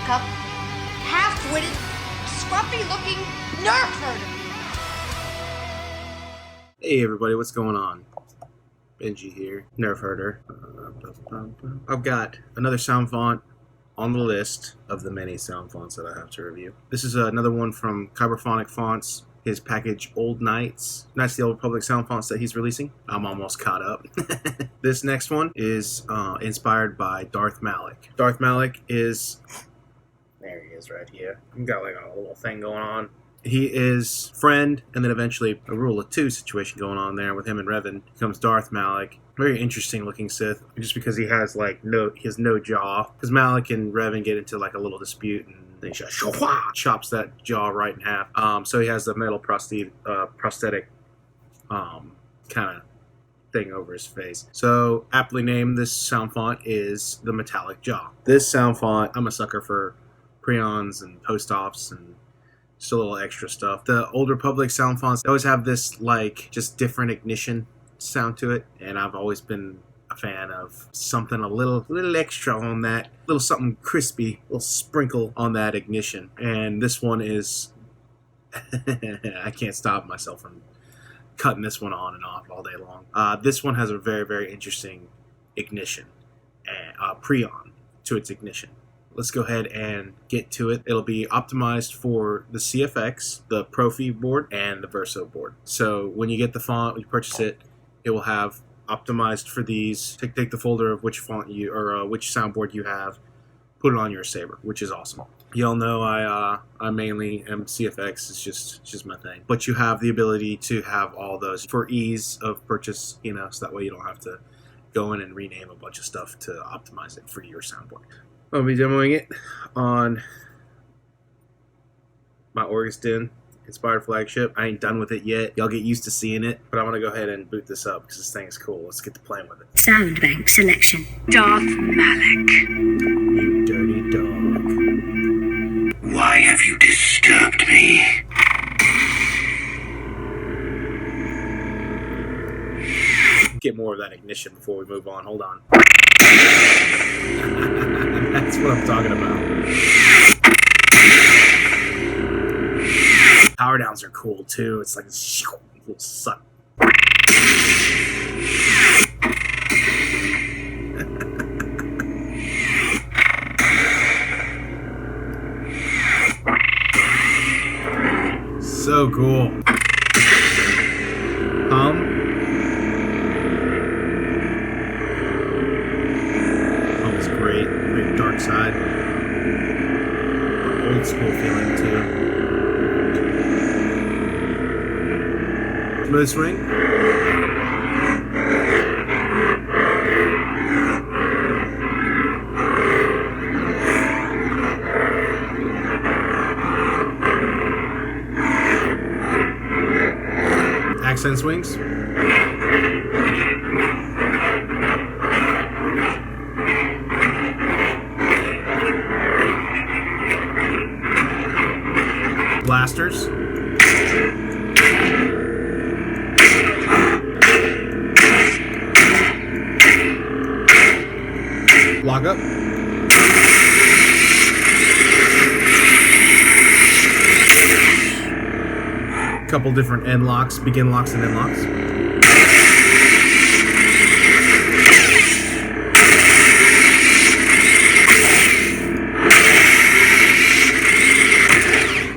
backup, half-witted, scruffy-looking nerf herder. Hey everybody, what's going on? Benji here, nerf herder. I've got another sound font on the list of the many sound fonts that I have to review. This is another one from Kyberphonic Fonts, his package Old Knights. That's the Old Republic sound fonts that he's releasing. I'm almost caught up. This next one is inspired by Darth Malak. Darth Malak is... There he is right here. I've got like a little thing going on. He is friend, and then eventually a rule of two situation going on there with him and Revan. Becomes Darth Malak. Very interesting looking Sith, just because he has like no jaw. Because Malak and Revan get into like a little dispute, and then he chops that jaw right in half. So he has the metal prosthetic kind of thing over his face. So aptly named, this sound font is the Metallic Jaw. This sound font, I'm a sucker for prions and post-offs and just a little extra stuff. The Old Republic sound fonts, they always have this like just different ignition sound to it, and I've always been a fan of something a little extra on that, little something crispy, a little sprinkle on that ignition. And this one is I can't stop myself from cutting this one on and off all day long. This one has a very interesting ignition and prion to its ignition. Let's go ahead and get to it. It'll be optimized for the CFX, the Profi board, and the Verso board. So when you get the font, when you purchase it, it will have optimized for these. Take the folder of which font you or which soundboard you have, put it on your Saber, which is awesome. Y'all know I mainly am CFX. It's just my thing. But you have the ability to have all those for ease of purchase, you know, so that way you don't have to go in and rename a bunch of stuff to optimize it for your soundboard. I'll be demoing it on my Orgaston inspired flagship. I ain't done with it yet. Y'all get used to seeing it, but I'm gonna go ahead and boot this up because this thing is cool. Let's get to playing with it. Sound bank selection. Darth Malak. You dirty dog. Why have you disturbed me? Get more of that ignition before we move on. Hold on. That's what I'm talking about. Power downs are cool too. It's like a little suck. So cool. Great dark side. Old school feeling too. Smooth swing. Accent swings. Blasters. Lock up. Couple different end locks, begin locks and end locks.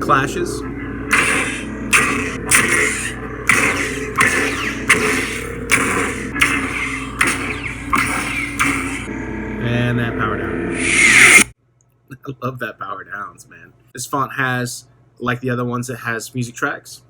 Clashes. And that power down. I love that power downs, man. This font has, like the other ones, it has music tracks.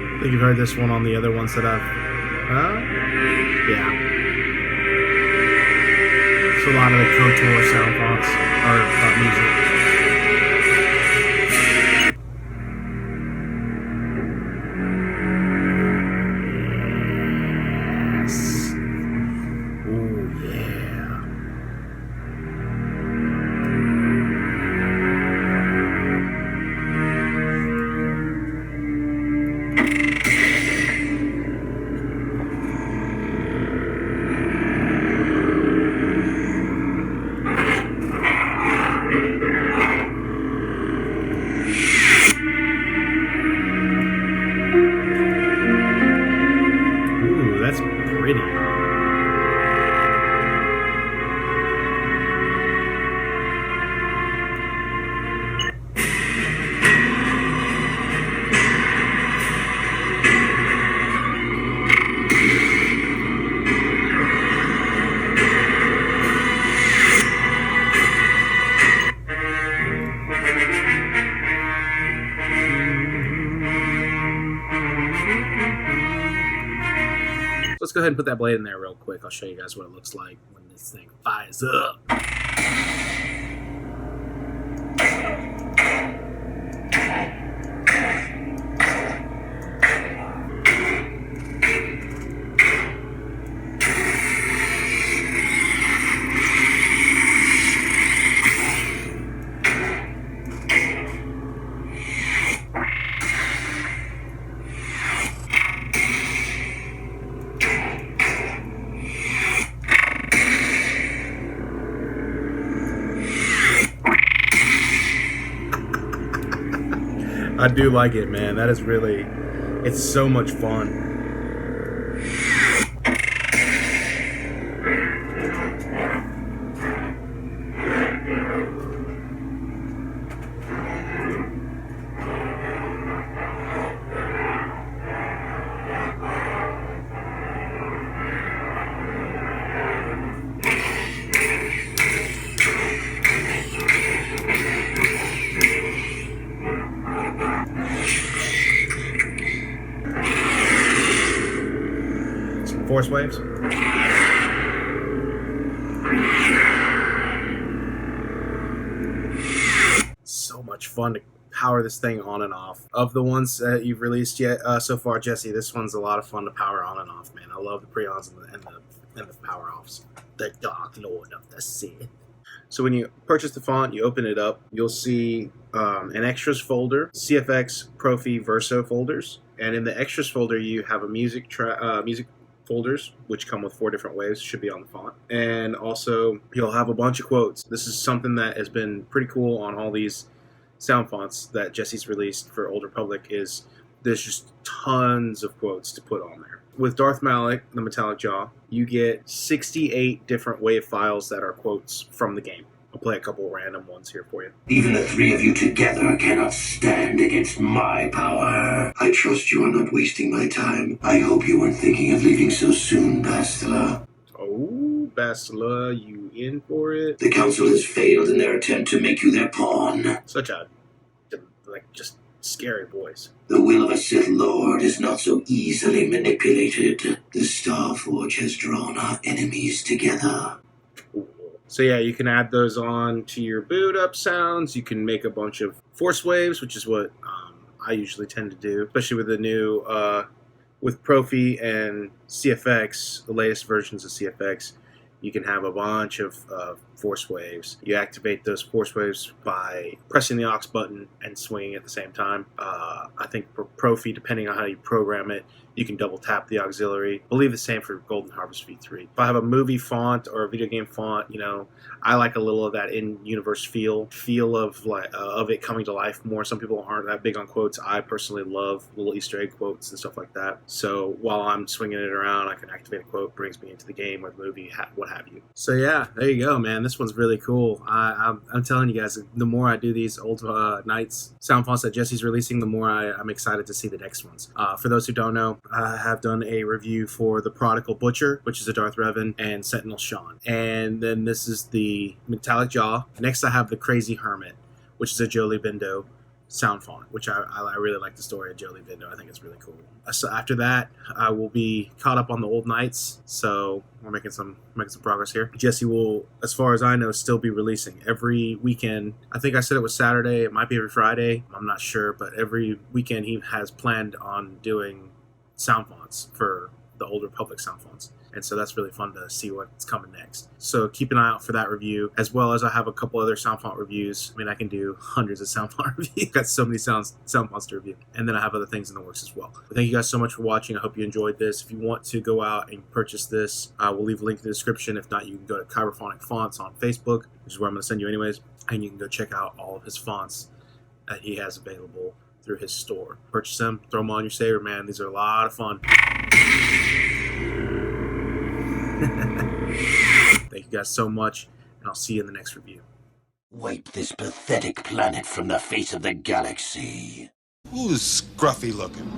I think you've heard this one on the other ones that I've... yeah. It's a lot of the KOTOR sound fonts, or music. let's go ahead and put that blade in there real quick. I'll show you guys what it looks like when this thing fires up. I do like it, man. That is really, it's so much fun. Force waves. So much fun to power this thing on and off. Of the ones that you've released yet so far, Jesse, this one's a lot of fun to power on and off, man. I love the preons and the power offs. The Dark Lord of the Sith. So when you purchase the font, you open it up, you'll see an extras folder, CFX, Profi, Verso folders, and in the extras folder you have a music folders, which come with 4 different waves, should be on the font. And also, you'll have a bunch of quotes. This is something that has been pretty cool on all these sound fonts that Jesse's released for Old Republic, is there's just tons of quotes to put on there. With Darth Malak, the Metallic Jaw, you get 68 different wave files that are quotes from the game. I'll play a couple random ones here for you. Even the 3 of you together cannot stand against my power. I trust you are not wasting my time. I hope you weren't thinking of leaving so soon, Bastila. Oh, Bastila, you in for it? The Council has failed in their attempt to make you their pawn. Such a, just scary voice. The will of a Sith Lord is not so easily manipulated. The Starforge has drawn our enemies together. So yeah, you can add those on to your boot up sounds. You can make a bunch of force waves, which is what I usually tend to do, especially with the new, with Profi and CFX, the latest versions of CFX. You can have a bunch of force waves. You activate those force waves by pressing the aux button and swinging at the same time. I think for Profi, depending on how you program it, you can double tap the auxiliary. I believe the same for Golden Harvest V3. If I have a movie font or a video game font, you know, I like a little of that in-universe feel of it coming to life more. Some people aren't that big on quotes. I personally love little Easter egg quotes and stuff like that. So while I'm swinging it around, I can activate a quote, brings me into the game or the movie, what have you. So yeah, there you go, man. This one's really cool. I'm telling you guys, the more I do these Old Knights sound fonts that Jesse's releasing, the more I'm excited to see the next ones. For those who don't know, I have done a review for the Prodigal Butcher, which is a Darth Revan, and Sentinel Sean. And then this is the Metallic Jaw. Next I have the Crazy Hermit, which is a Jolie Bindo sound font, which I really like the story of Jolie Bindo. I think it's really cool. So after that, I will be caught up on the Old Knights, so we're making some progress here. Jesse will, as far as I know, still be releasing every weekend. I think I said it was Saturday. It might be every Friday. I'm not sure, but every weekend he has planned on doing sound fonts for the Old Republic sound fonts. And so that's really fun to see what's coming next. So keep an eye out for that review, as well as I have a couple other sound font reviews. I mean, I can do hundreds of sound font reviews. Got so many sound fonts to review. And then I have other things in the works as well. But thank you guys so much for watching. I hope you enjoyed this. If you want to go out and purchase this, I will leave a link in the description. If not, you can go to Kyberphonic Fonts on Facebook, which is where I'm going to send you anyways. And you can go check out all of his fonts that he has available through his store. Purchase them, throw them on your saver, man. These are a lot of fun. Thank you guys so much, and I'll see you in the next review. Wipe this pathetic planet from the face of the galaxy. Who's scruffy looking?